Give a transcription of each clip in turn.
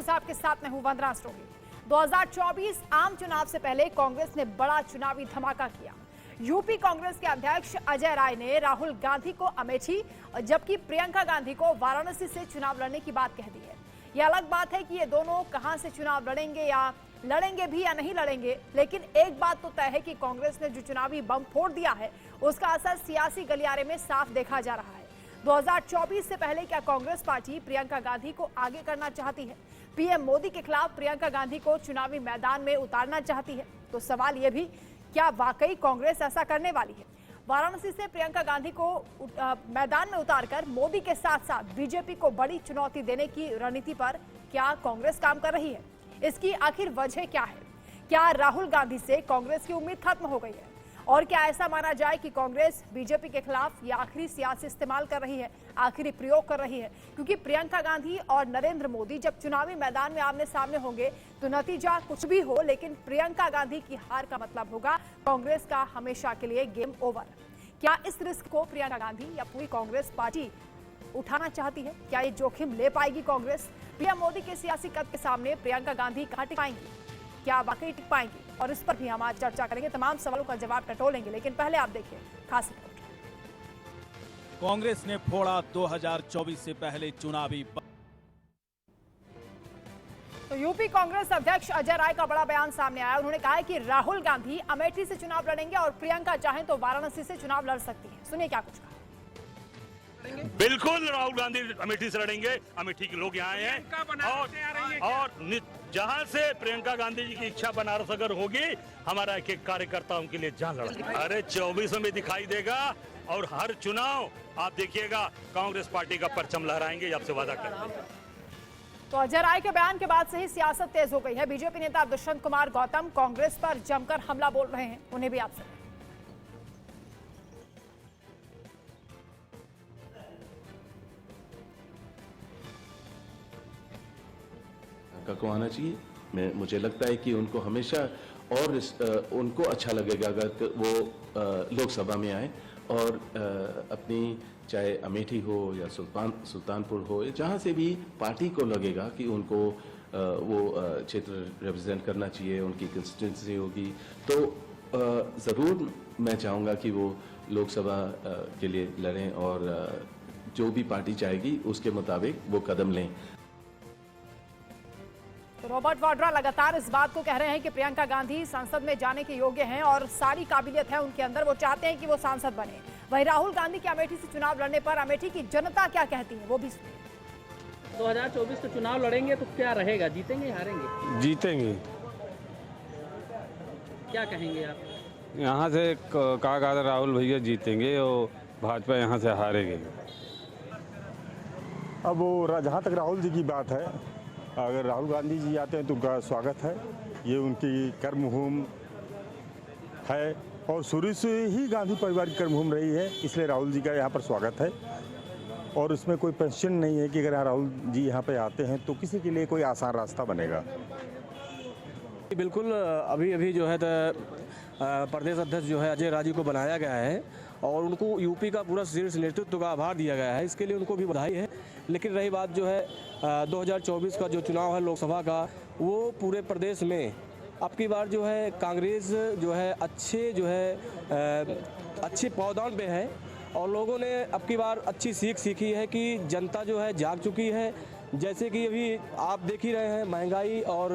News आपके साथ में हूं वंदना स्टोरी। 2024 आम चुनाव से पहले कांग्रेस ने बड़ा चुनावी धमाका किया। यूपी कांग्रेस के अध्यक्ष अजय राय ने राहुल गांधी को अमेठी जबकि प्रियंका गांधी को वाराणसी से चुनाव लड़ने की बात कह दी है। यह अलग बात है कि ये दोनों कहां से चुनाव लड़ेंगे या लड़ेंगे भी या नहीं लड़ेंगे, लेकिन एक बात तो तय है कि कांग्रेस ने जो चुनावी बम फोड़ दिया है उसका असर सियासी गलियारे में साफ देखा जा रहा है। 2024 से पहले क्या कांग्रेस पार्टी प्रियंका गांधी को आगे करना चाहती है? पीएम मोदी के खिलाफ प्रियंका गांधी को चुनावी मैदान में उतारना चाहती है? तो सवाल यह भी, क्या वाकई कांग्रेस ऐसा करने वाली है? वाराणसी से प्रियंका गांधी को मैदान में उतारकर मोदी के साथ साथ बीजेपी को बड़ी चुनौती देने की रणनीति पर क्या कांग्रेस काम कर रही है? इसकी आखिर वजह क्या है? क्या राहुल गांधी से कांग्रेस की उम्मीद खत्म हो गई है? और क्या ऐसा माना जाए कि कांग्रेस बीजेपी के खिलाफ ये आखिरी सियासी इस्तेमाल कर रही है, आखिरी प्रयोग कर रही है? क्योंकि प्रियंका गांधी और नरेंद्र मोदी जब चुनावी मैदान में आमने सामने होंगे तो नतीजा कुछ भी हो, लेकिन प्रियंका गांधी की हार का मतलब होगा कांग्रेस का हमेशा के लिए गेम ओवर। क्या इस रिस्क को प्रियंका गांधी या पूरी कांग्रेस पार्टी उठाना चाहती है? क्या ये जोखिम ले पाएगी कांग्रेस? पीएम मोदी के सियासी कद के सामने प्रियंका गांधी कहां टिक पाएंगी? क्या वाकई टिक पाएंगी? और इस पर भी हम आज चर्चा करेंगे, तमाम सवालों का जवाब टटोलेंगे, लेकिन पहले आप देखिए खास रिपोर्ट। कांग्रेस ने फोड़ा 2024 से पहले चुनावी तो यूपी कांग्रेस अध्यक्ष अजय राय का बड़ा बयान सामने आया। उन्होंने कहा है कि राहुल गांधी अमेठी से चुनाव लड़ेंगे और प्रियंका चाहें तो वाराणसी से चुनाव लड़ सकती है। सुनिए क्या कुछ कहा। बिल्कुल राहुल गांधी अमेठी से लड़ेंगे। अमेठी के लोग यहाँ आए हैं और जहाँ से प्रियंका गांधी जी की इच्छा बनारस अगर होगी, हमारा एक एक कार्यकर्ता उनके लिए जान लड़ा। अरे 24 में दिखाई देगा और हर चुनाव आप देखिएगा कांग्रेस पार्टी का परचम लहराएंगे, आपसे वादा करते हैं। तो अजय राय के बयान के बाद से ही सियासत तेज हो गई है। बीजेपी नेता दुष्यंत कुमार गौतम कांग्रेस पर जमकर हमला बोल रहे हैं, उन्हें भी आपसे को आना चाहिए। मुझे लगता है कि उनको हमेशा और उनको अच्छा लगेगा अगर वो लोकसभा में आए और अपनी चाहे अमेठी हो या सुल्तानपुर हो, जहाँ से भी पार्टी को लगेगा कि उनको वो क्षेत्र रिप्रेजेंट करना चाहिए, उनकी कंस्टिट्यूंसी होगी, तो ज़रूर मैं चाहूँगा कि वो लोकसभा के लिए लड़ें और जो भी पार्टी चाहेगी उसके मुताबिक वो कदम लें। तो रॉबर्ट वाड्रा लगातार इस बात को कह रहे हैं कि प्रियंका गांधी संसद में जाने के योग्य हैं और सारी काबिलियत है उनके अंदर, वो चाहते हैं कि वो सांसद बने। वहीं राहुल गांधी के अमेठी से चुनाव लड़ने पर अमेठी की जनता क्या कहती है वो भी सुनिए। 2024 का चुनाव लड़ेंगे तो क्या रहेगा, जीतेंगे हारेंगे? जीतेंगे। क्या कहेंगे आप? यहाँ से कहा राहुल भैया जीतेंगे और भाजपा यहाँ से हारेगी। अब वो जहाँ तक राहुल जी की बात है, अगर राहुल गांधी जी आते हैं तो उनका स्वागत है। ये उनकी कर्मभूमि है और शुरू से ही गांधी परिवार की कर्मभूमि रही है, इसलिए राहुल जी का यहाँ पर स्वागत है। और उसमें कोई प्रश्न नहीं है कि अगर राहुल जी यहाँ पे आते हैं तो किसी के लिए कोई आसान रास्ता बनेगा। बिल्कुल, अभी जो है प्रदेश अध्यक्ष जो है अजय राय जी को बनाया गया है और उनको यूपी का पूरा शीर्ष नेतृत्व का आभार दिया गया है, इसके लिए उनको भी बधाई है। लेकिन रही बात जो है 2024 का जो चुनाव है लोकसभा का, वो पूरे प्रदेश में अब की बार जो है कांग्रेस जो है अच्छे पावदान पे है और लोगों ने अब की बार अच्छी सीख सीखी है कि जनता जो है जाग चुकी है। जैसे कि अभी आप देख ही रहे हैं, महंगाई और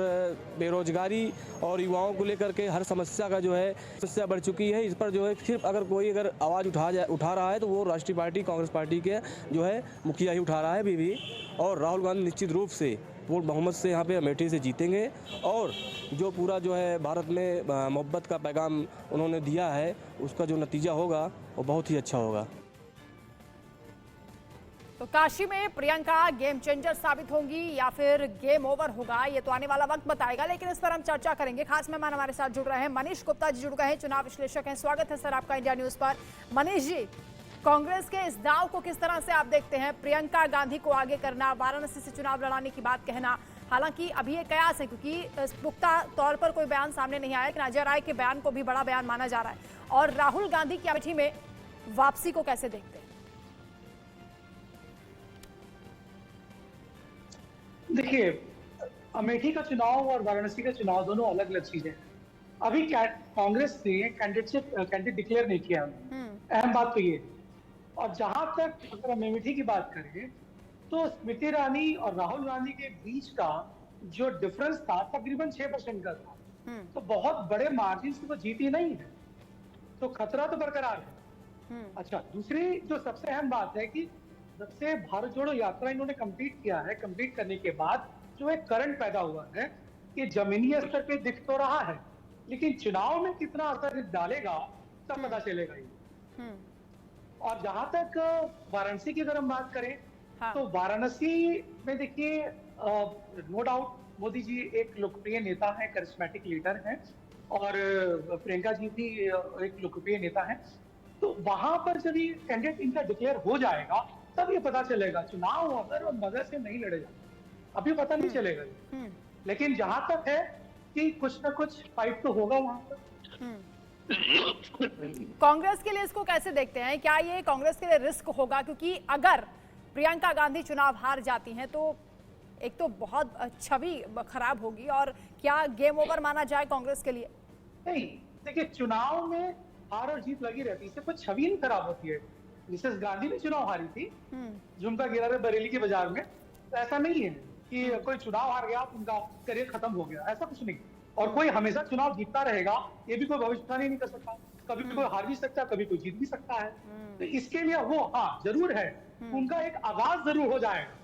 बेरोजगारी और युवाओं को लेकर के हर समस्या का जो है समस्या बढ़ चुकी है। इस पर जो है सिर्फ अगर कोई आवाज़ उठा रहा है तो वो राष्ट्रीय पार्टी कांग्रेस पार्टी के जो है मुखिया ही उठा रहा है अभी भी। और राहुल गांधी निश्चित रूप से पूर्ण बहुमत से यहाँ पे अमेठी से जीतेंगे और जो पूरा जो है भारत में मोहब्बत का पैगाम उन्होंने दिया है उसका जो नतीजा होगा वो बहुत ही अच्छा होगा। तो काशी में प्रियंका गेम चेंजर साबित होंगी या फिर गेम ओवर होगा, ये तो आने वाला वक्त बताएगा, लेकिन इस पर हम चर्चा करेंगे। खास मेहमान हमारे साथ जुड़ रहे हैं, मनीष गुप्ता जी जुड़ गए हैं, चुनाव विश्लेषक हैं। स्वागत है सर आपका इंडिया न्यूज पर। मनीष जी, कांग्रेस के इस दाव को किस तरह से आप देखते हैं? प्रियंका गांधी को आगे करना, वाराणसी से चुनाव लड़ाने की बात कहना, हालांकि अभी ये कयास है क्योंकि पुख्ता तौर पर कोई बयान सामने नहीं आया, लेकिन अजय राय के बयान को भी बड़ा बयान माना जा रहा है। और राहुल गांधी की अमेठी में वापसी को कैसे देखते हैं? देखिए, अमेठी का चुनाव और वाराणसी का चुनाव दोनों अलग अलग चीजें हैं। अभी कांग्रेस ने कैंडिडेट डिक्लेयर नहीं किया है, अहम बात तो ये है। और जहां तक अगर हम अमेठी की बात करें तो स्मृति ईरानी और राहुल गांधी के बीच का जो डिफरेंस था तकरीबन 6% का था, तो बहुत बड़े मार्जिन से वो जीती नहीं है, तो खतरा तो बरकरार है। अच्छा, दूसरी जो सबसे अहम बात है कि जब से भारत जोड़ो यात्रा इन्होंने कंप्लीट किया है, कंप्लीट करने के बाद जो एक करंट पैदा हुआ है कि जमीनी स्तर पे दिख तो रहा है, लेकिन चुनाव में कितना असर डालेगा तब पता चलेगा ये। और जहां तक वाराणसी की अगर हम बात करें, हाँ। तो वाराणसी में देखिए नो डाउट मोदी जी एक लोकप्रिय नेता है, करिश्मेटिक लीडर हैं, और प्रियंका जी भी एक लोकप्रिय नेता है। तो वहां पर जब ये कैंडिडेट इनका डिक्लेयर हो जाएगा तब ये पता चलेगा। चुनाव अगर और मगर से नहीं लड़ेगा, अभी पता नहीं चलेगा ये। लेकिन जहां तक है कि कुछ ना कुछ फाइट तो होगा वहां पर। कांग्रेस के लिए इसको कैसे देखते हैं? क्या ये कांग्रेस के लिए रिस्क होगा? क्योंकि अगर प्रियंका गांधी चुनाव हार जाती हैं तो एक तो बहुत छवि खराब होगी, और क्या गेम ओवर माना जाए कांग्रेस के लिए? नहीं, देखिए चुनाव में हार और जीत लगी रहती है, इससे कोई छवि नहीं खराब होती है। मिसेस गांधी ने चुनाव हारी थी झुमका गिरा रहे बरेली के बाजार में, तो ऐसा नहीं है कि कोई चुनाव हार गया तो उनका करियर खत्म हो गया, ऐसा कुछ नहीं। और कोई हमेशा चुनाव जीतता रहेगा ये भी कोई भविष्यवाणी नहीं कर सकता। कभी कोई हार भी सकता है, कभी कोई जीत भी सकता है। तो इसके लिए वो हाँ जरूर है, उनका एक आगाज जरूर हो जाएगा।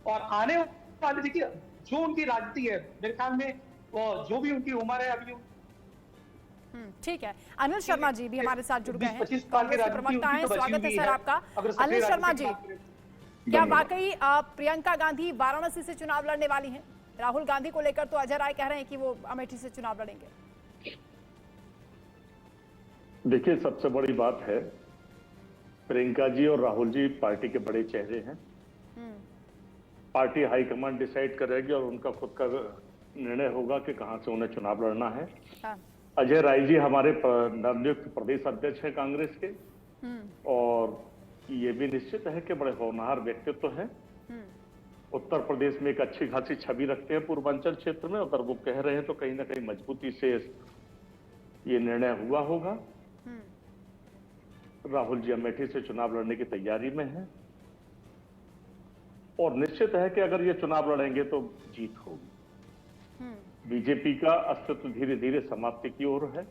और आने वाले देखिए जो उनकी राजनीति है, मेरे ख्याल में वो जो भी उनकी उम्र है अभी। ठीक है, अनिल शर्मा जी भी हमारे साथ जुड़ गए हैं, 25 साल के कांग्रेस के प्रवक्ता हैं। स्वागत है सर आपका। अनिल शर्मा जी, क्या वाकई प्रियंका गांधी वाराणसी से चुनाव लड़ने वाली हैं? राहुल गांधी को लेकर तो अजय राय कह रहे हैं कि वो अमेठी से चुनाव लड़ेंगे। देखिए, सबसे बड़ी बात है प्रियंका जी और राहुल जी पार्टी के बड़े चेहरे हैं। पार्टी हाईकमांड डिसाइड करेगी और उनका खुद का निर्णय होगा कि कहां से उन्हें चुनाव लड़ना है। हाँ। अजय राय जी हमारे नवनियुक्त प्रदेश अध्यक्ष हैं कांग्रेस के, और ये भी निश्चित है कि बड़े होनहार व्यक्तित्व हैं। उत्तर प्रदेश में एक अच्छी खासी छवि रखते हैं पूर्वांचल क्षेत्र में। अगर वो कह रहे हैं तो कहीं ना कहीं मजबूती से ये निर्णय हुआ होगा। राहुल जी अमेठी से चुनाव लड़ने की तैयारी में हैं, और निश्चित है कि अगर ये चुनाव लड़ेंगे तो जीत होगी। बीजेपी का अस्तित्व धीरे धीरे समाप्ति की ओर है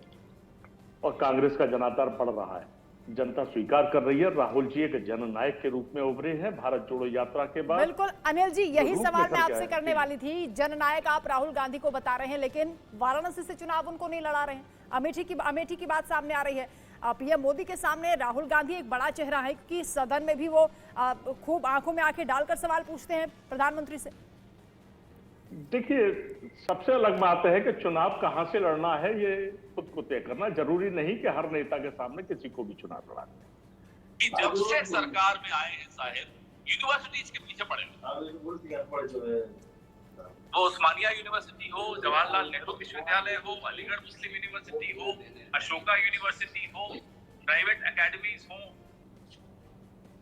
और कांग्रेस का जनाधार बढ़ रहा है। जनता स्वीकार कर रही है। राहुल जी एक जननायक के रूप में उभरे हैं भारत जोड़ो यात्रा के बाद। बिल्कुल अनिल जी, यही सवाल मैं आपसे करने वाली थी। जननायक आप राहुल गांधी को बता रहे हैं, लेकिन वाराणसी से चुनाव उनको नहीं लड़ा रहे हैं। अमेठी की बात सामने आ रही है। पीएम मोदी के सामने राहुल गांधी एक बड़ा चेहरा है, क्योंकि सदन में भी वो खूब आंखों में आंखें डालकर सवाल पूछते हैं प्रधानमंत्री से। देखिए, सबसे अलग बात है कि चुनाव कहां से लड़ना है ये खुद को तय करना। जरूरी नहीं कि हर नेता के सामने किसी को भी चुनाव लड़ाना है। जब से सरकार में आए हैं साहिब, यूनिवर्सिटीज के पीछे पड़े हुए, वो उस्मानिया यूनिवर्सिटी हो, जवाहरलाल नेहरू विश्वविद्यालय हो, अलीगढ़ मुस्लिम यूनिवर्सिटी हो, अशोका यूनिवर्सिटी हो, प्राइवेट एकेडमीज हो,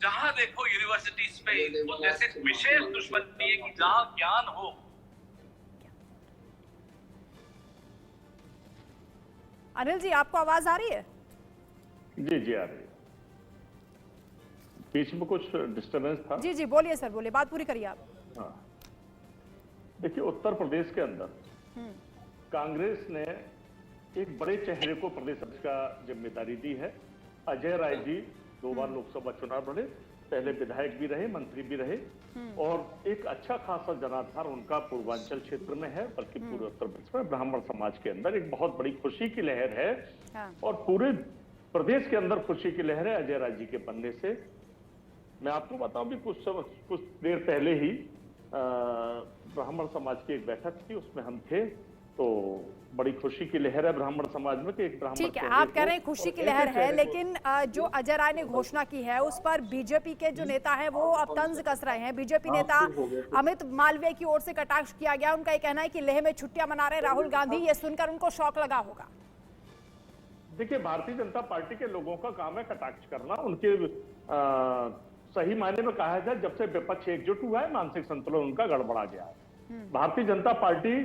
जहां देखो यूनिवर्सिटीज पे वो जैसे विशेष दुश्मनी है कि जहां ज्ञान हो। अनिल जी, आपको आवाज आ रही है? जी जी आ रही है। बीच में कुछ डिस्टर्बेंस था। जी जी बोलिए सर, बोलिए, बात पूरी करिए आप। हाँ, देखिए उत्तर प्रदेश के अंदर कांग्रेस ने एक बड़े चेहरे को प्रदेश अध्यक्ष का जिम्मेदारी दी है। अजय राय जी 2 बार लोकसभा चुनाव लड़े, पहले विधायक भी रहे, मंत्री भी रहे, और एक अच्छा खासा जनाधार उनका पूर्वांचल क्षेत्र में है, बल्कि पूरे उत्तर प्रदेश में ब्राह्मण समाज के अंदर एक बहुत बड़ी खुशी की लहर है। हाँ। और पूरे प्रदेश के अंदर खुशी की लहर है अजय राय जी के बनने से। मैं आपको बताऊं भी कुछ देर पहले ही ब्राह्मण समाज की एक बैठक थी, उसमें हम थे, तो बड़ी खुशी की लहर है ब्राह्मण समाज में कि एक ब्राह्मण। ठीक है, आप कह रहे हैं खुशी की लहर है, लेकिन जो अजय राय ने घोषणा की है उस पर बीजेपी के जो नेता हैं वो अब तंज कस रहे हैं। बीजेपी नेता अमित मालवीय की ओर से कटाक्ष किया गया। उनका ये कहना है कि लेह में छुट्टियां मना रहे राहुल गांधी, ये सुनकर उनको शौक लगा होगा। देखिए, भारतीय जनता पार्टी के लोगों का काम है कटाक्ष करना। उनके सही मायने में कहा जाए, जब से विपक्ष एकजुट हुआ है मानसिक संतुलन उनका गड़बड़ा गया है। भारतीय जनता पार्टी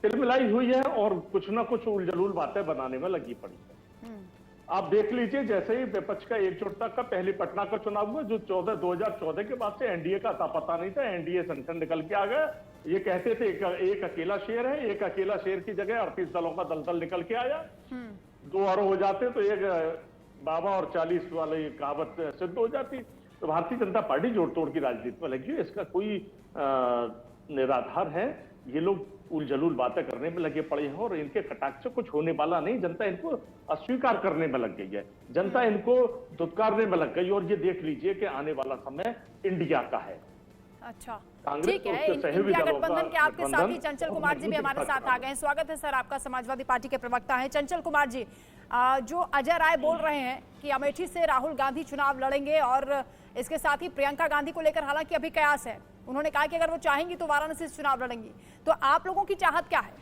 तिलमिलाई हुई है और कुछ ना कुछ उलझलूल बातें बनाने में लगी पड़ी है। आप देख लीजिए, जैसे ही विपक्ष का एकजुट तक का पहले पटना का चुनाव हुआ, जो 2014 के बाद से एनडीए का अता पता नहीं था, एनडीए संगठन निकल के आ गया। ये कहते थे एक अकेला शेर है, एक अकेला शेर की जगह 38 दलों का दलदल निकल के आया। 2 और हो जाते तो एक बाबा और 40 वाली कहावत सिद्ध हो जाती। तो भारतीय जनता पार्टी जोड़ तोड़ की राजनीति में लगी है, इसका कोई निराधार है। ये लोग उलझलूल बातें करने में लगे पड़े हैं और इनके कटाक्ष से कुछ होने वाला नहीं। जनता इनको अस्वीकार करने में लग गई है, जनता इनको दुत्कारने में लग गई। और ये देख लीजिए कि आने वाला समय इंडिया का है। अच्छा, कांग्रेस ठीक है। तो उसके सहयोगी इंडिया दलों का गठबंधन के आपके गठबंधन साथी चंचल कुमार जी भी हमारे साथ आ गए हैं। स्वागत है सर आपका, समाजवादी पार्टी के प्रवक्ता हैं चंचल कुमार जी। जो अजय राय बोल रहे हैं कि अमेठी से राहुल गांधी चुनाव लड़ेंगे और इसके साथ ही प्रियंका गांधी को लेकर हालांकि अभी कयास है, उन्होंने कहा कि अगर वो चाहेंगी तो वाराणसी से चुनाव लड़ेंगी, तो आप लोगों की चाहत क्या है?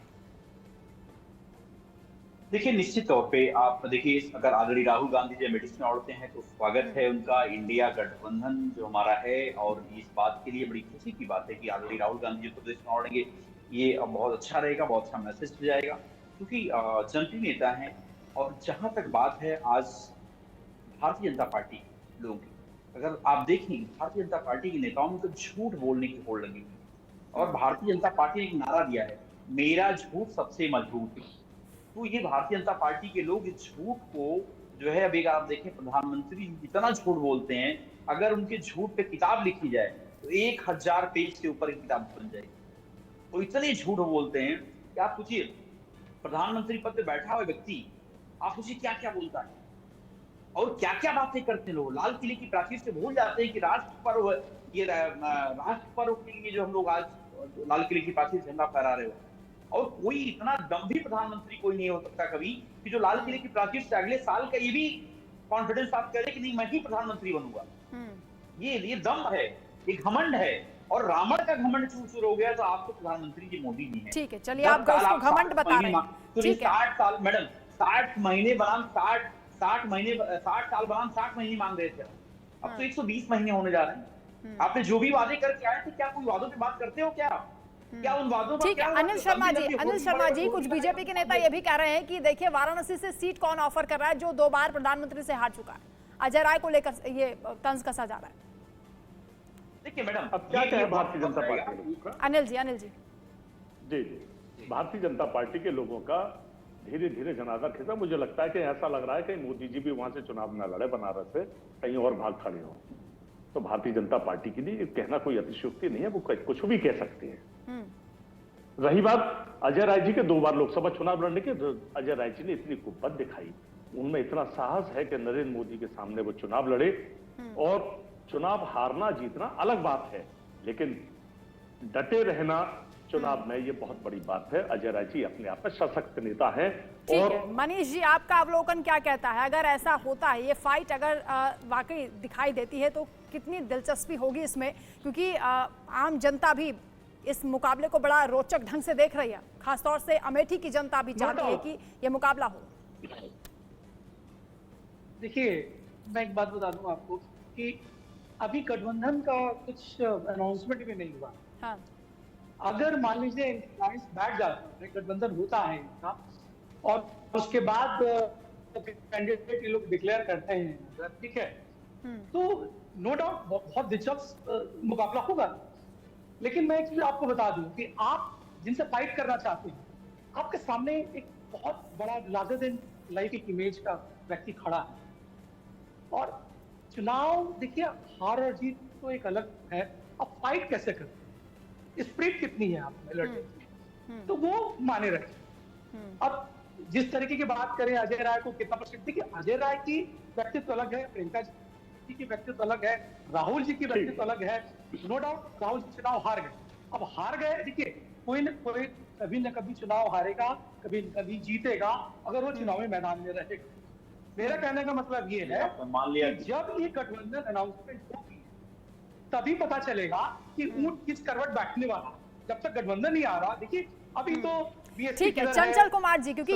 देखिए, निश्चित तौर पे आप देखिए, अगर ऑलरेडी राहुल गांधी जी अमेठी में लड़ते हैं तो स्वागत है उनका। इंडिया गठबंधन जो हमारा है, और इस बात के लिए बड़ी खुशी की बात है कि ऑलरेडी राहुल गांधी जी प्रदेश में लड़ेंगे। ये बहुत अच्छा रहेगा, बहुत अच्छा मैसेज हो जाएगा, क्योंकि जनप्रिय नेता हैं। और जहां तक बात है आज भारतीय जनता पार्टी लोगों की, अगर आप देखें भारतीय जनता पार्टी के नेताओं में तो झूठ बोलने की होड़ लगी हुई। और भारतीय जनता पार्टी ने एक नारा दिया है, मेरा झूठ सबसे मजबूत। तो ये भारतीय जनता पार्टी के लोग इस झूठ को जो है, अभी आप देखें प्रधानमंत्री इतना झूठ बोलते हैं, अगर उनके झूठ पे किताब लिखी जाए तो 1000 पेज से ऊपर की किताब बन जाएगी। तो इतने झूठ बोलते हैं कि आप पूछिए, प्रधानमंत्री पद पे बैठा हुआ व्यक्ति, आप पूछिए क्या क्या बोलता है और क्या क्या बातें करते हैं लोग। लाल किले की प्राचीर से भूल जाते हैं कि राष्ट्र पर्व, ये राष्ट्र पर्व के लिए जो हम लोग आज लाल किले की प्राचीर झंडा फहरा रहे हो, और कोई इतना दम्भी प्रधानमंत्री कोई नहीं हो सकता कभी कि जो लाल किले की प्राचीर से अगले साल का ये भी कॉन्फिडेंस आप करे कि नहीं मैं ही प्रधानमंत्री बनूंगा। ये दम है, एक घमंड है। और रावण का घमंड शुरू हो गया तो आपको प्रधानमंत्री जी मोदी जी हैं। ठीक है, चलिए आप उसको घमंड बता रहे हैं। ठीक है, 60 साल मैडम, 60 महीने बनाम 60 साल बनाम 60 महीने मांग रहे थे, अब तो 120 महीने होने जा रहे हैं। आपने जो भी वादे करके आए थे, क्या कोई वादों पे बात करते हो क्या उन वादों पर? ठीक है, अनिल शर्मा जी, कुछ बीजेपी के नेता ये भी कह रहे हैं कि देखिए वाराणसी से सीट कौन ऑफर कर रहा है जो 2 बार प्रधानमंत्री से हार चुका है। अजय राय को लेकर ये तंज कसा जा रहा है। देखिए मैडम, अब क्या कहें भारतीय जनता पार्टी का? अनिल जी जी, भारतीय जनता पार्टी के लोगों का धीरे धीरे जनाजा खिंचा। मुझे लगता है कि ऐसा लग रहा है कि मोदी जी भी वहां से चुनाव न लड़े, बनारस से कहीं और भाग खड़े हो। तो भारतीय जनता पार्टी के लिए कहना कोई अतिशयोक्ति नहीं है, वो कुछ भी कह सकते हैं। रही बात अजय राय जी के 2 बार लोकसभा चुनाव लड़ने की, तो अजय राय जी ने इतनी कुव्वत दिखाई, उनमें इतना साहस है कि नरेंद्र मोदी के सामने वो चुनाव लड़े। और चुनाव हारना जीतना अलग बात है, लेकिन डटे रहना चुनाव में ये बहुत बड़ी बात है। अजय राय जी अपने आप में सशक्त नेता हैं। और मनीष जी, आपका अवलोकन क्या कहता है? अगर ऐसा होता है, ये फाइट अगर वाकई दिखाई देती है तो कितनी दिलचस्पी होगी इसमें, क्योंकि आम जनता भी इस मुकाबले को बड़ा रोचक ढंग से देख रही है, खासतौर से अमेठी की जनता भी चाहती है कि ये मुकाबला हो। देखिए, मैं एक बात बता दूं आपको कि अभी गठबंधन का कुछ अनाउंसमेंट भी नहीं हुआ। हाँ। अगर मान लीजिए अलायंस बैठ जाता है, गठबंधन होता है इनका, और उसके बाद कैंडिडेट ये लोग डिक्लेयर करते हैं, ठीक है, तो नो डाउट बहुत दिलचस्प मुकाबला होगा। लेकिन मैं एक चीज आपको बता दूं कि आप जिनसे फाइट करना चाहते हैं, आपके सामने एक बहुत बड़ा लार्जर देन लाइफ एक इमेज का व्यक्ति खड़ा है। और चुनाव देखिए, हार और जीत तो एक अलग है, अब फाइट कैसे करते हैं, स्पिरिट कितनी है आप में लड़ने की, तो वो माने रखें। अब जिस तरीके की बात करें अजय राय को कितना परसेंट, देखिए अजय राय की व्यक्तित्व अलग है, प्रियंका जी की व्यक्तित्व अलग है, राहुल जी की व्यक्तित्व अलग है। नो डाउट राहुल जी चुनाव हार गए, अब हार गए, देखिए कोई न कोई कभी न कभी चुनाव हारेगा, कभी न कभी जीतेगा, अगर वो चुनावी मैदान में रहेगा। मेरा कहने का मतलब ये है मान लिया कि जब ये गठबंधन अनाउंसमेंट होगी तभी पता चलेगा कि ऊंट किस करवट बैठने वाला। जब तक गठबंधन नहीं आ रहा, देखिए अभी तो बीएसपी ठीक है चंचल कुमार जी, क्योंकि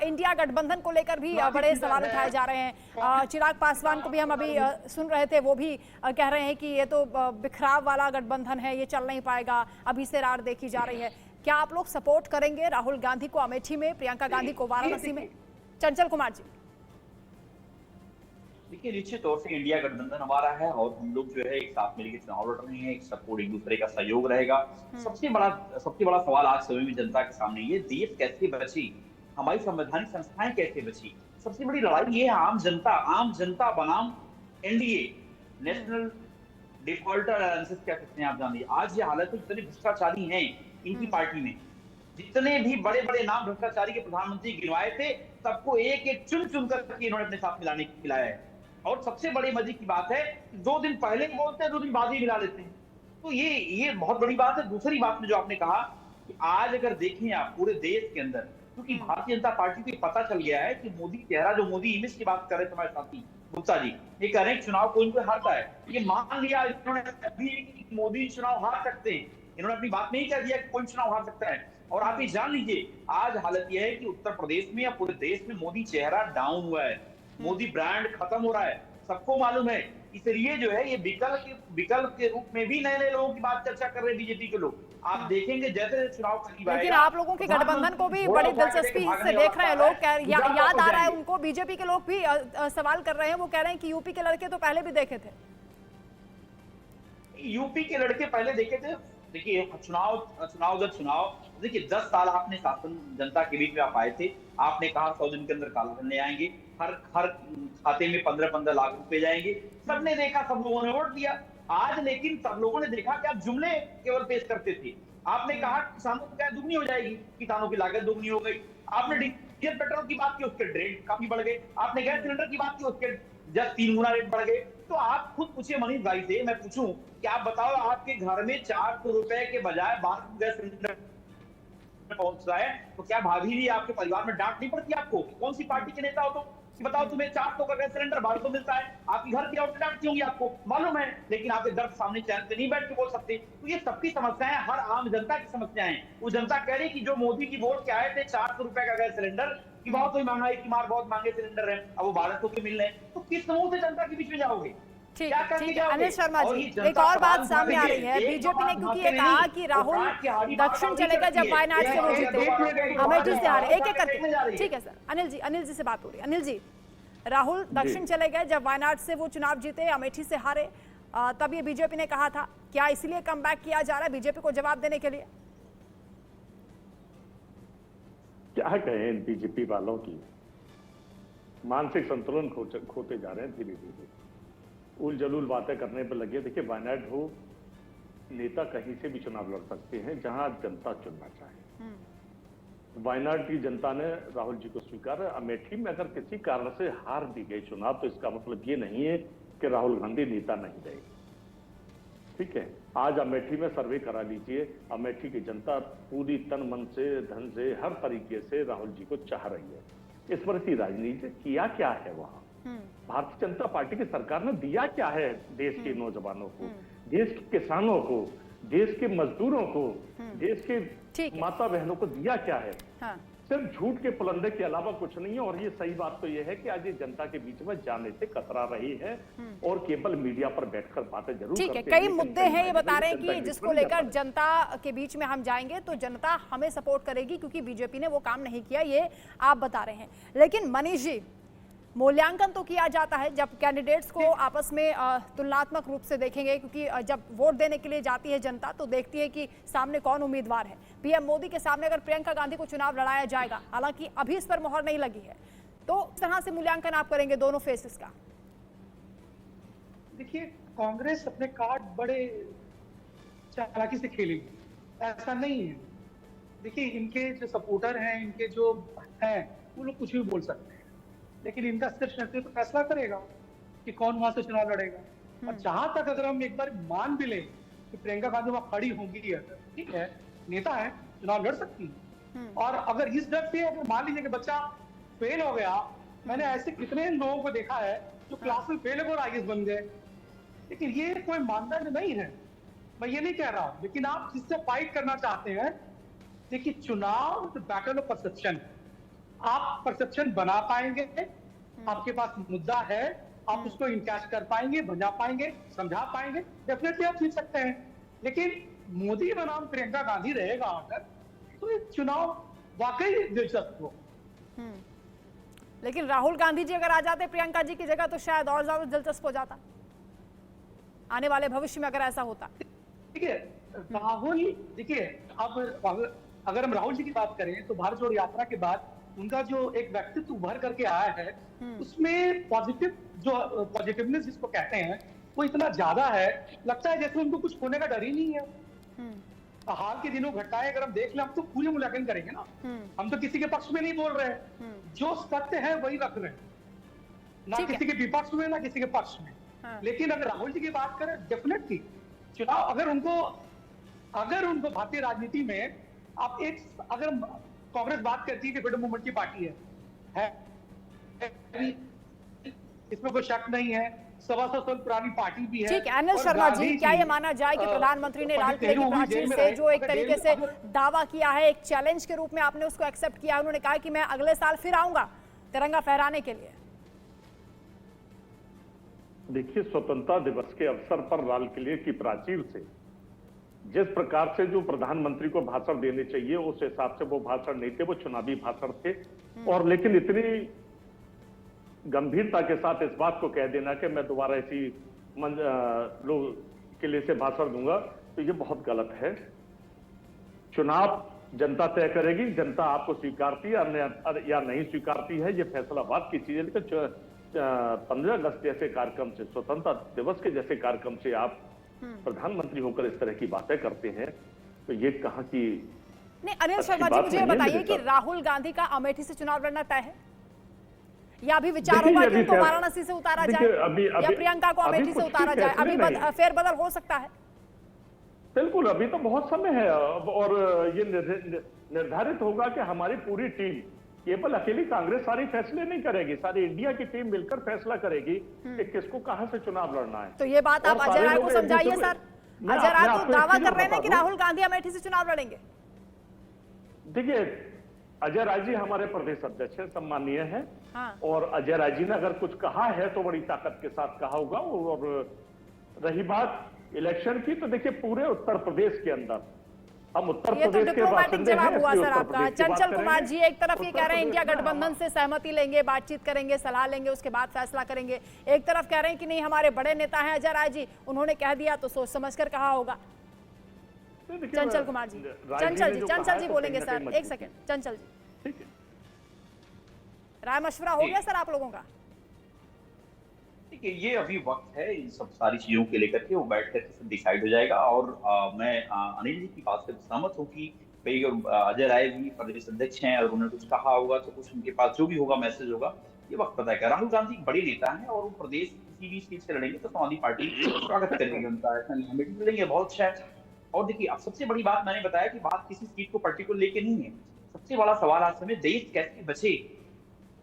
इंडिया गठबंधन को लेकर भी बड़े सवाल उठाए जा रहे हैं। चिराग पासवान को भी हम अभी सुन रहे थे, वो भी कह रहे हैं कि ये तो बिखराव वाला गठबंधन है, ये चल नहीं पाएगा, अभी से रार देखी जा रही है। क्या आप लोग सपोर्ट करेंगे राहुल गांधी को अमेठी में, प्रियंका गांधी को वाराणसी में? चंचल कुमार जी। देखिए निश्चित तौर से इंडिया गठबंधन हमारा है और हम लोग जो है एक साथ मिलकर चुनाव लड़ रहे हैं, एक सपोर्ट, एक दूसरे का सहयोग रहेगा। सबसे बड़ा सवाल आज समय में जनता के सामने ये, देश कैसे बची, हमारी संवैधानिक संस्थाएं कैसे बची। सबसे बड़ी लड़ाई ये है आम जनता बनाम एनडीए, नेशनल डिफॉल्टर एलायंसेस कह सकते हैं आप जानिए। आज ये हालत है, जितने भ्रष्टाचारी हैं इनकी पार्टी में, जितने भी बड़े बड़े नाम भ्रष्टाचारी के प्रधानमंत्री गिनवाए थे, सबको एक एक चुन चुन करके इन्होंने अपने साथ मिलाने खिलाया है। और सबसे बड़ी मजे की बात है, 2 दिन पहले बोलते हैं, 2 दिन बाद ही मिला लेते हैं। तो ये बहुत बड़ी बात है। दूसरी बात में जो आपने कहा कि आज अगर देखें आप पूरे देश के अंदर, क्योंकि भारतीय जनता पार्टी को पता चल गया है कि मोदी चेहरा, जो मोदी इमेज की बात कर रहे थे हमारे साथी गुप्ता जी, ये कह रहे हैं चुनाव कोई कोई हारता है। ये मान लिया इन्होंने अभी कि मोदी चुनाव हार सकते हैं, इन्होंने अपनी बात में ही कह दिया कि कोई चुनाव हार सकता है। और आप ये जान लीजिए, आज हालत यह है कि उत्तर प्रदेश में या पूरे देश में मोदी चेहरा डाउन हुआ है, मोदी ब्रांड खत्म हो रहा है, सबको मालूम है। इसलिए जो है ये विकल्प के रूप में भी नए नए लोगों की बात चर्चा कर रहे हैं बीजेपी के लोग। आप देखेंगे जैसे चुनाव करीब आएगा, लेकिन आप लोगों के गठबंधन को भी बड़ी दिलचस्पी से देख रहे हैं लोग। याद आ रहा है उनको, बीजेपी के लोग भी सवाल कर रहे हैं, वो कह रहे हैं कि यूपी के लड़के तो पहले भी देखे थे। यूपी के लड़के पहले देखे थे। देखिए चुनाव देखिए 10 साल आपने शासन जनता के बीच में आप आए थे, आपने कहा 100 दिन के अंदर काला धन ले आएंगे, हर खाते में 15-15 लाख रुपए जाएंगे। सबने देखा, सब लोगों ने वोट दिया। आज लेकिन सब लोगों ने देखा कि आप जुमले केवल पेश करते थे। आपने कहा किसानों की आय दुगनी हो जाएगी, किसानों की लागत दुगनी हो गई। आपने डीजल पेट्रोल की बात की, उसके रेट काफी बढ़ गए। आपने गैस सिलेंडर की बात की, उसके जस्ट 3 गुना रेट बढ़ गए। तो आप खुद पूछिए मनीष भाई से, मैं पूछूं कि आप बताओ, आपके घर में 400 रुपए के बजाय 12 गैस सिलेंडर पहुंच रहा है, तो क्या भाभी जी आपके परिवार में डांट नहीं पड़ती आपको? कौन सी पार्टी के नेता हो तो बताओ, तुम्हें 400 का गैस सिलेंडर 1200 मिलता है, आपकी घर की औरतें डांटती होंगी, आपको मालूम है, लेकिन आपके दर्द सामने चैन से नहीं बैठ के बोल सकते। तो ये सबकी समस्याएं, हर आम जनता की समस्याएं। वो जनता कह रही कि जो मोदी की वोट के आए थे 400 रुपए का गैस सिलेंडर की बहुत ही महंगाई की मार, बहुत महंगे सिलेंडर है, अब वो 1200 के मिल रहे हैं। तो किस समूह से जनता के बीच में जाओगे? ठीक है अनिल शर्मा जी, एक और बात सामने आ रही है। बीजेपी ने क्योंकि ये कहा कि राहुल दक्षिण चलेगा जब वायनाड से वो जीते, अमेठी से हारे, एक एक करके। ठीक है सर, अनिल जी से बात हो रही है। अनिल जी, राहुल दक्षिण चले गए जब वायनाड से वो चुनाव जीते, अमेठी से हारे, तब ये बीजेपी ने कहा था, क्या इसलिए कमबैक किया जा रहा है बीजेपी को जवाब देने के लिए? क्या कहें, बीजेपी वालों की मानसिक संतुलन खोते जा रहे हैं धीरे धीरे, उल जलूल बातें करने पर लगे। देखिए वायनाड हो, नेता कहीं से भी चुनाव लड़ सकते हैं जहां जनता चुनना चाहे। वायनाड की जनता ने राहुल जी को स्वीकार है। अमेठी में अगर किसी कारण से हार भी गई चुनाव, तो इसका मतलब ये नहीं है कि राहुल गांधी नेता नहीं रहे। ठीक है, आज अमेठी में सर्वे करा लीजिए, अमेठी की जनता पूरी तन मन से, धन से, हर तरीके से राहुल जी को चाह रही है। स्मृति राजनीति किया क्या है वहां? भारतीय जनता पार्टी की सरकार ने दिया क्या है देश के नौजवानों को, देश के किसानों को, देश के मजदूरों को, देश के माता बहनों को दिया क्या है? हाँ। सिर्फ झूठ के पुलंदे के अलावा कुछ नहीं है। और ये सही बात तो ये है कि आज ये जनता के बीच में जाने से कतरा रही है और केवल मीडिया पर बैठकर बातें जरूर ठीक है। कई मुद्दे हैं, ये बता रहे हैं कि जिसको लेकर जनता के बीच में हम जाएंगे तो जनता हमें सपोर्ट करेगी, क्योंकि बीजेपी ने वो काम नहीं किया, ये आप बता रहे हैं। लेकिन मनीष जी, मूल्यांकन तो किया जाता है जब कैंडिडेट्स को आपस में तुलनात्मक रूप से देखेंगे, क्योंकि जब वोट देने के लिए जाती है जनता तो देखती है कि सामने कौन उम्मीदवार है। पीएम मोदी के सामने अगर प्रियंका गांधी को चुनाव लड़ाया जाएगा, हालांकि अभी इस पर मोहर नहीं लगी है, तो इस तरह से मूल्यांकन आप करेंगे दोनों फेसेस का? देखिए, कांग्रेस अपने कार्ड बड़े चालाकी से खेलेगी, ऐसा नहीं है। देखिए, इनके जो सपोर्टर हैं, इनके जो हैं, वो लोग कुछ भी बोल सकते हैं, लेकिन इनका सिर्फ नेतृत्व तो फैसला करेगा कि कौन वहां से चुनाव लड़ेगा। और जहां तक अगर हम एक बार मान भी लें कि प्रियंका गांधी वहां खड़ी होंगी, ठीक है, नेता है, चुनाव लड़ सकती है। और अगर इस डर से अगर मान लीजिए कि बच्चा फेल हो गया, मैंने ऐसे कितने लोगों को देखा है जो क्लास में फेल हो और आईएएस बन गए, लेकिन ये कोई मानदंड नहीं है। मैं ये नहीं कह रहा हूं, लेकिन आप जिससे फाइट करना चाहते हैं, देखिए चुनाव बैटल ऑफ परसेप्शन, आप परसेप्शन बना पाएंगे, आपके पास मुद्दा है, आप उसको इनकैश कर पाएंगे, बजा पाएंगे, समझा पाएंगे, डेफिनेटली आप जीत सकते हैं। लेकिन मोदी बनाम प्रियंका गांधी रहेगा अगर, तो ये चुनाव वाकई दिलचस्प हो। लेकिन राहुल गांधी जी अगर आ जाते प्रियंका जी की जगह तो शायद और ज्यादा दिलचस्प हो जाता आने वाले भविष्य में, अगर ऐसा होता। देखिए राहुल, देखिए अब अगर हम राहुल जी की बात करें तो भारत जोड़ो यात्रा के बाद उनका जो एक व्यक्तित्व उभर करके आया है, उसमें पॉजिटिवनेस जिसको कहते हैं वो इतना ज्यादा है, लगता है जैसे उनको कुछ होने का डर ही नहीं है। हाल के दिनों घटनाएं अगर हम देख लें, हम तो पूरी मूल्यांकन करेंगे ना, हम तो किसी के पक्ष में नहीं बोल रहे, जो सत्य है वही रख रहे हैं, ना किसी के विपक्ष में ना किसी के पक्ष में। लेकिन अगर राहुल जी की बात करें, डेफिनेटली चुनाव अगर उनको भारतीय राजनीति में आप अगर कांग्रेस बात करती है कि फ्रीडम मूवमेंट की पार्टी है, इसमें कोई शक नहीं है, 125 साल पुरानी पार्टी भी है। ठीक है अनिल शर्मा जी, क्या ये माना जाए कि प्रधानमंत्री ने लाल किले की प्राचीर से जो एक तरीके से दावा किया है, एक चैलेंज के रूप में आपने उसको एक्सेप्ट किया, उन्होंने कहा कि मैं अगले साल फिर आऊंगा तिरंगा फहराने के लिए? देखिए, स्वतंत्रता दिवस के अवसर पर लाल किले की प्राचीर से जिस प्रकार से जो प्रधानमंत्री को भाषण देने चाहिए उस हिसाब से वो भाषण नहीं थे, वो चुनावी भाषण थे। और लेकिन इतनी गंभीरता के साथ इस बात को कह देना कि मैं दोबारा ऐसी किले से भाषण दूंगा, तो ये बहुत गलत है। चुनाव जनता तय करेगी, जनता आपको स्वीकारती है या नहीं स्वीकारती है, ये फैसला बाद की चीज है। लेकिन 15 अगस्त जैसे कार्यक्रम से, स्वतंत्रता दिवस के जैसे कार्यक्रम से आप प्रधानमंत्री होकर इस तरह की बातें करते हैं, तो ये कहां की नहीं। अनिल शर्मा जी, मुझे बताइए कि राहुल गांधी का अमेठी से चुनाव लड़ना तय है या अभी विचार होगा कि उनको वाराणसी से उतारा जाए या प्रियंका को अमेठी से उतारा जाए? अभी फेरबदल हो सकता है। बिल्कुल, अभी तो बहुत समय है और ये निर्धारित होगा कि हमारी पूरी टीम, केवल अकेली कांग्रेस सारी फैसले नहीं करेगी, सारी इंडिया की टीम मिलकर फैसला करेगी कि किसको कहां से चुनाव लड़ना है। तो ये बात आप अजय राय को समझाइए सर। अजय राय तो दावा कर रहे हैं कि राहुल गांधी अमेठी से चुनाव लड़ेंगे। देखिए, अजय राय जी हमारे प्रदेश अध्यक्ष है, सम्मानीय है। हाँ। और अजय राय जी ने अगर कुछ कहा है तो बड़ी ताकत के साथ कहा होगा। और रही बात इलेक्शन की, तो देखिए पूरे उत्तर प्रदेश के अंदर हम उत्तर प्रदेश के डिप्लोमेटिक जवाब हुआ सर आपका। चंचल कुमार जी एक तरफ ये कह रहे हैं इंडिया गठबंधन से सहमति लेंगे, बातचीत करेंगे, सलाह लेंगे, उसके बाद फैसला करेंगे। एक तरफ कह रहे हैं कि नहीं, हमारे बड़े नेता हैं अजय राय जी, उन्होंने कह दिया तो सोच समझ कर कहा होगा। चंचल कुमार जी, चंचल जी बोलेंगे सर, एक सेकेंड। चंचल जी, राय मशवरा हो गया सर आप लोगों का? देखिए, ये अभी वक्त है इन सब सारी चीजों के लेकर के वो बैठ करके सब डिसाइड हो जाएगा। और मैं अनिल जी की बात से सहमत हूँ कि भाई अजय राय भी प्रदेश अध्यक्ष हैं और उन्होंने कुछ कहा होगा तो कुछ उनके पास जो भी होगा मैसेज होगा, ये वक्त पता है। राहुल गांधी बड़े नेता हैं और वो प्रदेश किसी भी सीट से लड़ेंगे तो समाजवादी पार्टी स्वागत करेगी उनका, ऐसा नहीं हमें लड़ेंगे, बहुत अच्छा है। और देखिए, अब सबसे बड़ी बात मैंने बताया कि बात किसी सीट को पर्टिकुलर लेके नहीं है। सबसे बड़ा सवाल आज समय देश कैसे बचे,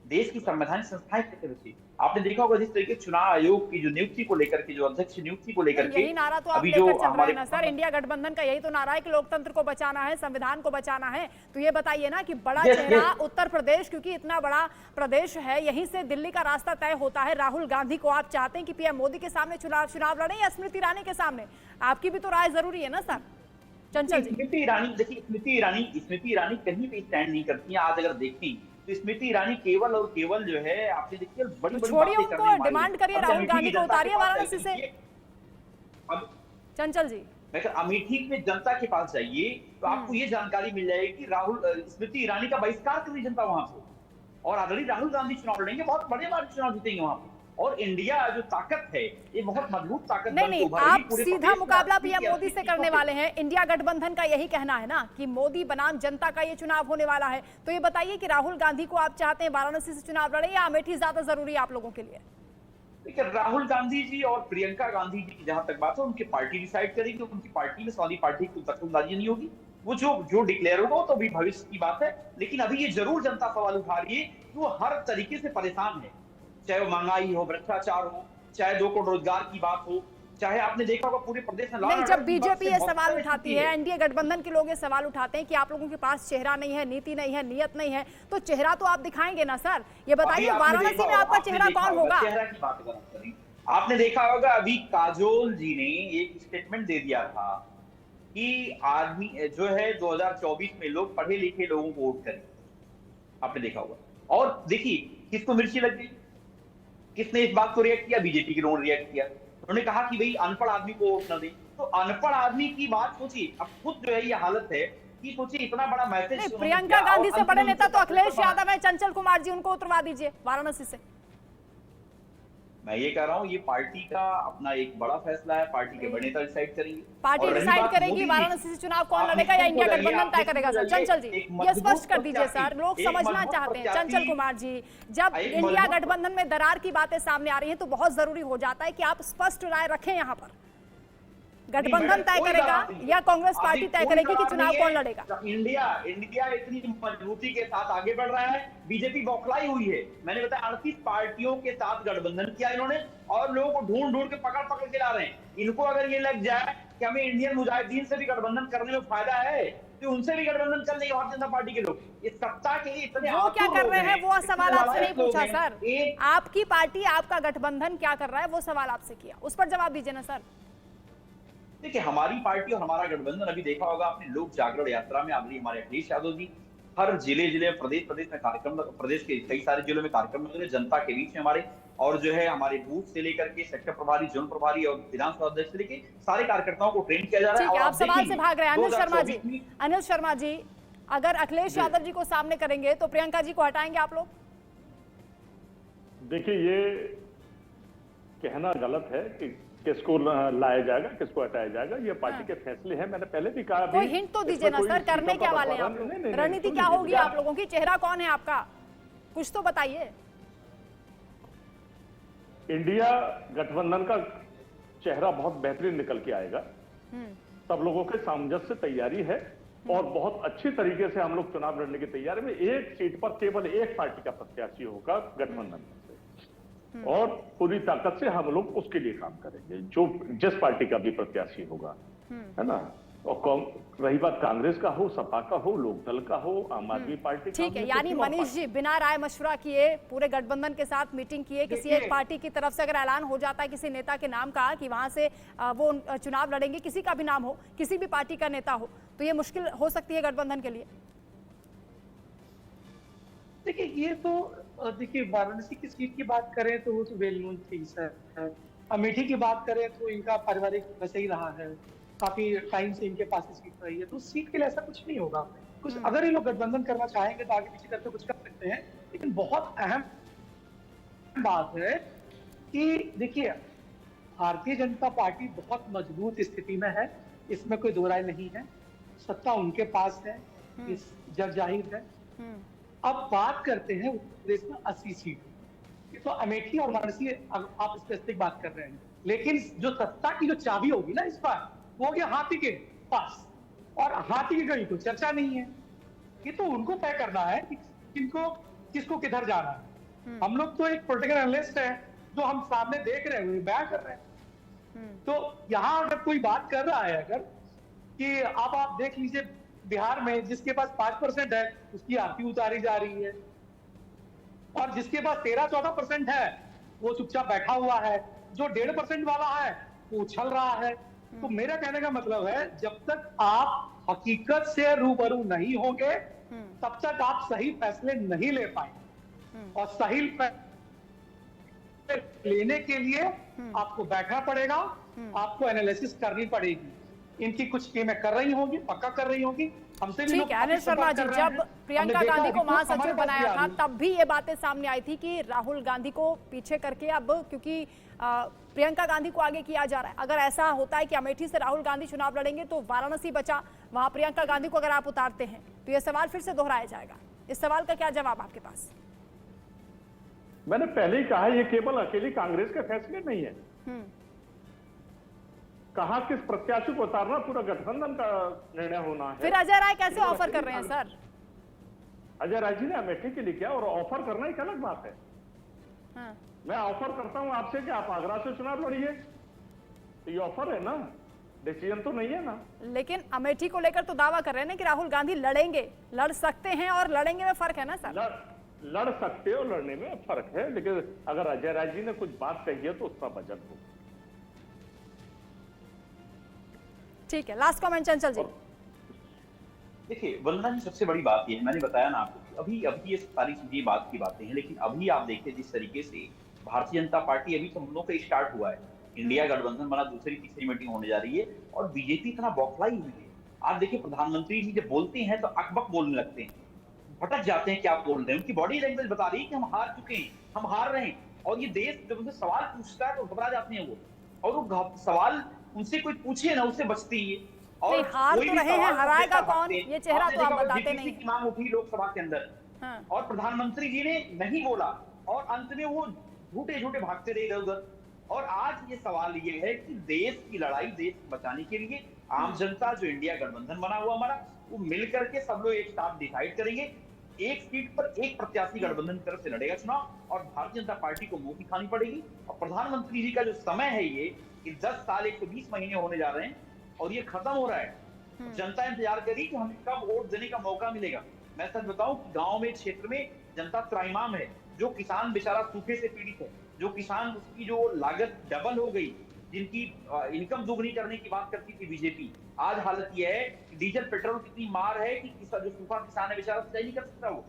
देश की संवैधानिक संस्थाएं कैसे बची। आपने देखा होगा जिस तरीके चुनाव आयोग की जो नियुक्ति को लेकर के, जो अध्यक्ष नियुक्ति को लेकर के, यही नारा तो आप लेकर चल रहे हैं ना सर, इंडिया गठबंधन का यही तो नारा है कि लोकतंत्र को बचाना है, संविधान को बचाना है। तो ये बताइए ना कि बड़ा चेहरा उत्तर प्रदेश, क्योंकि इतना बड़ा प्रदेश है, यहीं से दिल्ली का रास्ता तय होता है। राहुल गांधी को आप चाहते हैं कि पीएम मोदी के सामने चुनाव लड़े या स्मृति ईरानी के सामने? आपकी भी तो राय जरूरी है ना सर। चंचल जी, स्मृति ईरानी, देखिए स्मृति ईरानी कहीं पे स्टैंड नहीं करती है। आज अगर देखें तो स्मृति ईरानी केवल और केवल जो है, आपने देखिए बड़ी छोड़िए उनको, डिमांड करिए राहुल गांधी को उतारिए वाराणसी से। चंचल जी, अमेठी में जनता के पास जाइए तो आपको ये जानकारी मिल जाएगी कि स्मृति ईरानी का बहिष्कार कर रही जनता वहां से, और आदरणीय राहुल गांधी चुनाव लड़ेंगे, बहुत बड़े मार्ग चुनाव जीतेंगे वहां पे। और इंडिया जो ताकत है, ये बहुत मजबूत ताकत नहीं, आप सीधा मुकाबला पीएम मोदी से करने वाले हैं। इंडिया गठबंधन का यही कहना है ना कि मोदी बनाम जनता का ये चुनाव होने वाला है। तो ये बताइए कि राहुल गांधी को आप चाहते हैं वाराणसी से चुनाव लड़े या अमेठी ज्यादा जरूरी है आप लोगों के लिए? देखिए, राहुल गांधी जी और प्रियंका गांधी जी की जहां तक बात है, उनकी पार्टी डिसाइड करेगी। उनकी पार्टी में समाजवादी पार्टी की दखलंदाजी नहीं होगी, वो जो डिक्लेयर होगा तो भी भविष्य की बात है। लेकिन अभी ये जरूर जनता सवाल उठा रही है कि वो हर तरीके से परेशान है, चाहे वो महंगाई हो, भ्रष्टाचार हो, चाहे 2 करोड़ रोजगार की बात हो, चाहे आपने देखा होगा पूरे प्रदेश में नहीं, जब बीजेपी ये सवाल उठाती है, एनडीए गठबंधन के लोग ये सवाल उठाते हैं कि आप लोगों के पास चेहरा नहीं है, नीति नहीं है, नियत नहीं है, तो चेहरा तो आप दिखाएंगे ना सर। ये बताइए वाराणसी में आपका चेहरा कौन होगा? चेहरा की बात अगर आप करें, आपने देखा होगा अभी काजोल जी ने एक स्टेटमेंट दे दिया था कि आदमी जो है 2024 में लोग पढ़े लिखे लोगों को वोट करें, आपने देखा होगा। और देखिए किसको मिर्ची लग गई, किसने इस बात को रिएक्ट किया? बीजेपी के लोगों ने रिएक्ट किया। उन्होंने कहा कि भाई अनपढ़ आदमी को वोट न दें। तो अनपढ़ आदमी की बात सोचिए, अब खुद जो है ये हालत है कि सोचिए इतना बड़ा मैसेज। प्रियंका गांधी से बड़े नेता तो अखिलेश यादव है, चंचल कुमार जी, उनको उतरवा दीजिए वाराणसी से। मैं ये कह रहा हूँ ये पार्टी का अपना एक बड़ा फैसला है, पार्टी के बड़े नेता डिसाइड करेंगे। पार्टी डिसाइड करेगी वाराणसी से चुनाव कौन लड़ेगा या इंडिया गठबंधन तय करेगा सर? चंचल जी ये स्पष्ट कर दीजिए सर, लोग समझना चाहते हैं। चंचल कुमार जी, जब इंडिया गठबंधन में दरार की बातें सामने आ रही हैं तो बहुत जरूरी हो जाता है कि आप स्पष्ट राय रखें। यहाँ पर गठबंधन तय करेगा या कांग्रेस पार्टी तय करेगी कि चुनाव कौन लड़ेगा? इंडिया इतनी मजबूती के साथ आगे बढ़ रहा है, बीजेपी बौखलाई हुई है। मैंने बताया 38 पार्टियों के साथ गठबंधन किया इन्होंने और लोगों को ढूंढ ढूंढ के पकड़ के ला रहे हैं। इनको अगर ये लग जाए कि हमें इंडियन मुजाहिदीन से भी गठबंधन करने में फायदा है तो उनसे भी गठबंधन चल रही है भारतीय जनता पार्टी के लोग। इस सत्ता के लिए इतने वो क्या कर रहे हैं वो सवाल आपसे नहीं पूछा सर। आपकी पार्टी, आपका गठबंधन क्या कर रहा है वो सवाल आपसे किया, उस पर जवाब दीजिए ना सर। देखिए हमारी पार्टी और हमारा गठबंधन, अभी देखा होगा आपने लोक जागरण यात्रा में आदरणीय हमारे अखिलेश यादव जी हर जिले प्रदेश में कार्यक्रम, प्रदेश के कई सारे जिलों में कार्यक्रम लगे जनता के बीच में हमारे, और जो है हमारे बूथ से लेकर के सेक्टर प्रभारी, जोन प्रभारी और विधानसभा अध्यक्ष से लेकर सारे कार्यकर्ताओं को ट्रेन किया जा रहा है। ठीक है, आप सवाल से भाग रहे हैं। अनिल शर्मा जी, अगर अखिलेश यादव जी को सामने करेंगे तो प्रियंका जी को हटाएंगे आप लोग? देखिए ये कहना गलत है कि किसको लाया जाएगा, किसको हटाया जाएगा, ये पार्टी के फैसले हैं। मैंने पहले भी कहा, कोई हिंट तो दीजिए ना सर, करने क्या वाले हैं आप लोग? रणनीति क्या होगी आप लोगों की? चेहरा कौन है आपका, कुछ तो बताइए। इंडिया गठबंधन का चेहरा बहुत बेहतरीन निकल के आएगा। सब लोगों के सामंजस्य तैयारी है और बहुत अच्छी तरीके से हम लोग चुनाव लड़ने की तैयारी में। एक सीट पर केवल एक पार्टी का प्रत्याशी होगा गठबंधन से और पूरी ताकत से हम लोग उसके लिए काम करेंगे, जो जिस पार्टी का भी प्रत्याशी होगा, है ना। और रही बात कांग्रेस का हो, सपा का हो, लोकदल का हो, आम आदमी पार्टी का, ठीक है। यानी मनीष जी बिना राय मशवरा किए पूरे गठबंधन के साथ मीटिंग किए, किसी एक पार्टी की तरफ से अगर ऐलान हो जाता है किसी नेता के नाम का कि वहां से वो चुनाव लड़ेंगे, किसी का भी नाम हो, किसी भी पार्टी का नेता हो, तो ये मुश्किल हो सकती है गठबंधन के लिए? देखिए ये तो देखिए वाराणसी की सीट की बात करें तो वो तो वेल नोन थी सर। अमेठी की बात करें तो इनका पारिवारिक वैसे ही रहा है, काफी टाइम से इनके पास सीट रही है, तो सीट के लिए ऐसा कुछ नहीं होगा। कुछ अगर ये लोग गठबंधन करना चाहेंगे तो आगे पीछे करके कुछ कर सकते हैं, लेकिन बहुत अहम बात है कि देखिए भारतीय जनता पार्टी बहुत मजबूत स्थिति में है, इसमें कोई दो राय नहीं है। सत्ता उनके पास है, इस जग जाहिर है। अब बात करते हैं उत्तर प्रदेश में 80 सीट, तो अमेठी और वाराणसी आप स्पेसिफिक बात कर रहे हैं, लेकिन जो सत्ता की जो चाबी होगी ना इस बार वो होगी हाथी के पास, और हाथी की कहीं तो चर्चा नहीं है। ये तो उनको तय करना है कि किसको किधर जाना है। हम लोग तो एक पॉलिटिकल एनालिस्ट है, जो हम सामने देख रहे हैं बयान कर रहे हैं। तो यहाँ अगर कोई बात कर रहा है अगर कि अब आप देख लीजिए बिहार में जिसके पास 5% है उसकी आरती उतारी जा रही है, और जिसके पास 13-14% है वो चुपचाप बैठा हुआ है, जो 1.5% वाला है वो उछल रहा है। तो मेरा कहने का मतलब है जब तक आप हकीकत से रूबरू नहीं होंगे तब तक आप सही फैसले नहीं ले पाएंगे, और सही लेने के लिए आपको बैठना पड़ेगा, आपको एनालिसिस करनी पड़ेगी। इनकी कुछ टीमें कर रही होंगी, पक्का कर रही होंगी, हमसे भी। ठीक है अनिल शर्मा जी, जब प्रियंका गांधी को महासचिव बनाया था तब भी ये बातें सामने आई थी कि राहुल गांधी को पीछे करके अब क्योंकि प्रियंका गांधी को आगे किया जा रहा है, अगर ऐसा होता है कि अमेठी से राहुल गांधी चुनाव लड़ेंगे तो वाराणसी बचा, वहां प्रियंका गांधी को अगर आप उतारते हैं तो ये सवाल फिर से दोहराया जाएगा। इस सवाल का क्या जवाब आपके पास? मैंने पहले ही कहा ये केवल अकेली कांग्रेस के फैसले नहीं है। कहा किस प्रत्याशी को उतारना पूरा गठबंधन का निर्णय होना है। फिर अजय राय कैसे ऑफर कर रहे हैं सर? अजय राय जी ने अमेठी के लिए किया, और ऑफर करना एक अलग बात है। मैं ऑफर करता हूं आपसे कि आप आगरा से चुनाव लड़िए, तो ये ऑफर है ना, डिसीजन तो नहीं है ना। लेकिन अमेठी को लेकर तो दावा कर रहे हैं ना कि राहुल गांधी लड़ेंगे, लड़ सकते हैं और लड़ेंगे में फर्क है ना सर। लड़ सकते हो, लड़ने में फर्क है, लेकिन अगर अजय राय जी ने कुछ बात कही है तो उसका वजन हो। ठीक है, लास्ट कमेंट चंचल जी। देखिए वंदना जी, सबसे बड़ी बात ये है, मैंने बताया ना आपको, अभी ये सारी चीजें बात की बातें हैं, लेकिन अभी आप देखिए जिस तरीके से भारतीय जनता पार्टी अभी तो हम लोग का स्टार्ट हुआ है, इंडिया गठबंधन बना, दूसरी तीसरी मीटिंग होने जा रही है और बीजेपी इतना बौखलाई हुई है। आप देखिए प्रधानमंत्री जी जब बोलते हैं तो अकबक बोलने लगते हैं, भटक जाते हैं क्या बोल रहे हैं, उनकी बॉडी लैंग्वेज बता रही है कि हम हार चुके हैं, हम हार रहे हैं। और ये देश जब उनसे सवाल पूछता है तो घबरा जाते हैं वो, और वो सवाल उनसे कोई पूछे ना उससे बचती है। और हार तो रहे हैं, हराएगा कौन, ये चेहरा तो आप बताते नहीं। की मांग उठी लोकसभा के अंदर और प्रधानमंत्री जी ने नहीं बोला और अंत में वो झूठे झूठे भागते रहे इधर उधर। और आज ये सवाल ये है कि देश की लड़ाई, देश बचाने के लिए आम जनता, जो इंडिया गठबंधन बना हुआ हमारा, वो मिलकर के सब लोग एक साथ डिसाइड करेंगे, एक सीट पर एक प्रत्याशी गठबंधन की तरफ से लड़ेगा चुनाव और भारतीय जनता पार्टी को मुंह की खानी पड़ेगी। और प्रधानमंत्री जी का जो समय है ये कि 10 साल 120 महीने होने जा रहे हैं और ये खत्म हो रहा है। जनता इंतजार करी कि हमें कब वोट देने का मौका मिलेगा। मैं सच बताऊं कि गांव में, क्षेत्र में जनता त्राइमाम है। जो किसान बेचारा सूखे से पीड़ित है, जो किसान उसकी जो लागत डबल हो गई, जिनकी इनकम दोगुनी करने की बात करती थी बीजेपी, आज हालत यह है कि डीजल पेट्रोल कितनी मार है कि जो सूखा किसान है बेचारा सिंचाई नहीं कर सकता वो।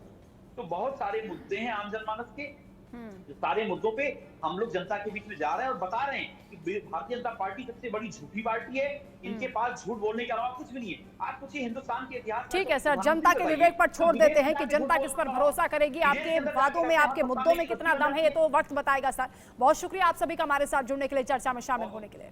तो बहुत सारे मुद्दे हैं आम जनमानस के, जो सारे मुद्दों पे हम लोग जनता के बीच में जा रहे हैं और बता रहे हैं कि भारतीय जनता पार्टी सबसे बड़ी झूठी पार्टी है, इनके पास झूठ बोलने के अलावा कुछ भी नहीं है। आप कुछ हिंदुस्तान के इतिहास। ठीक है सर, जनता के विवेक पर छोड़ देते हैं कि जनता किस पर भरोसा करेगी, आपके वादों में, आपके मुद्दों में कितना दम है ये तो वक्त बताएगा सर। बहुत शुक्रिया आप सभी का हमारे साथ जुड़ने के लिए, चर्चा में शामिल होने के लिए।